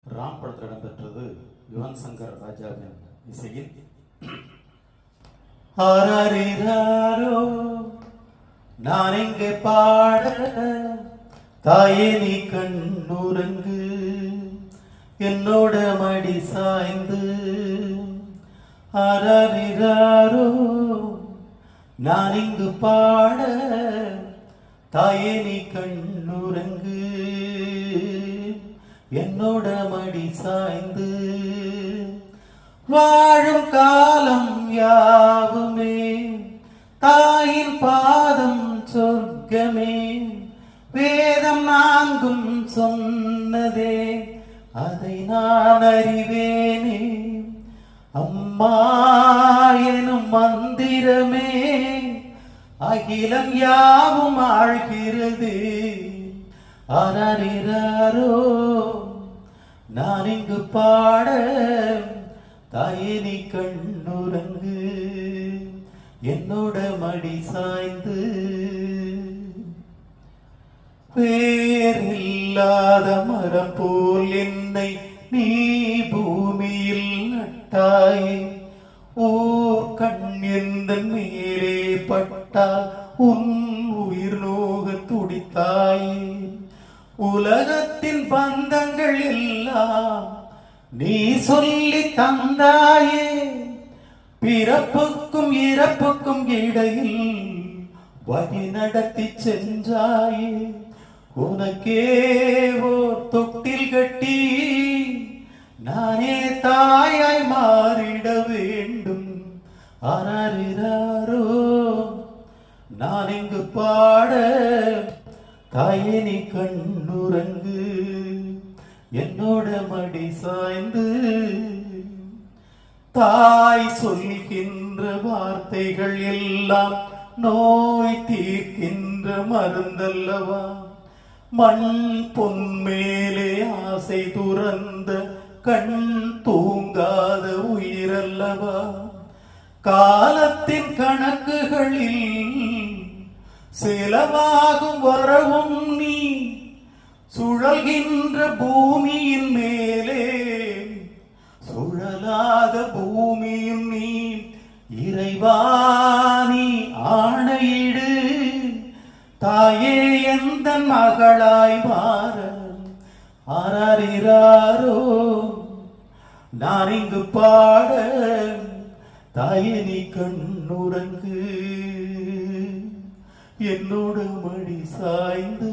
ராம் படத்தில் இடம்பெற்றது யுவன் சங்கர் ராஜாவின் இசையில். ஆராரிராரோ நான் எங்கே பாட, தாயே நீ கண்ணுறங்கு, என்னோட மடி சாய்ந்து. ஆராரிராரோ நான் இங்கு பாட, தாயே நீ கண்ணுறங்கு, என்னோட மடி சாய்ந்து. வாழும் காலம் யாவுமே தாயின் பாதம் சொர்க்கமே, வேதம் நான்கும் சொன்னதே அதை நான் அறிவேனே. அம்மா எனும் மந்திரமே அகிலம் யாவும் ஆழ்கிறது. ஆராரிராரோ நான் இங்கு பாட, தாயே நீ கண்ணுறங்கு, என்னோட மடி சாய்ந்து. வேறில்லாத மரம் போல் என்னை நீ பூமியில் நட்டாயே, ஓர் கண் எந்த மேலே பட்டால் உன் உயிர் நோக துடித்தாயே. உலகத்தின் பந்தங்கள் எல்லாம் நீ சொல்லி தந்தாயே, பிறப்புக்கும் இறப்புக்கும் இடையில் வழி நடத்தி சென்றாயே. உனக்கே ஓர் தொட்டில் கட்டி நானே தாயாய் மாறிட வேண்டும். ஆராரிராரோ நான் இங்கு பாட, தாயே நீ கண்ணுறங்கு, என்னோட மடி சாய்ந்து. தாய் சொல்கின்ற வார்த்தைகள் எல்லாம் நோய் தீர்க்கின்ற மருந்தல்லவா. மண் பொன் மேலே ஆசை துறந்த கண் தூங்காத உயிரல்லவா. காலத்தின் கணக்குகளில் செலவாகும் வரவும் நீ, சுழல்கின்ற பூமியின் மேலே சுழலாத பூமியும் நீ. இறைவாணி ஆணையிடு, தாயே எந்த மகளாய் மாற. ஆராரிராரோ நான் இங்கு பாட, தாயே நீ கண்ணுறங்கு, என்னோட மடி சாய்ந்து.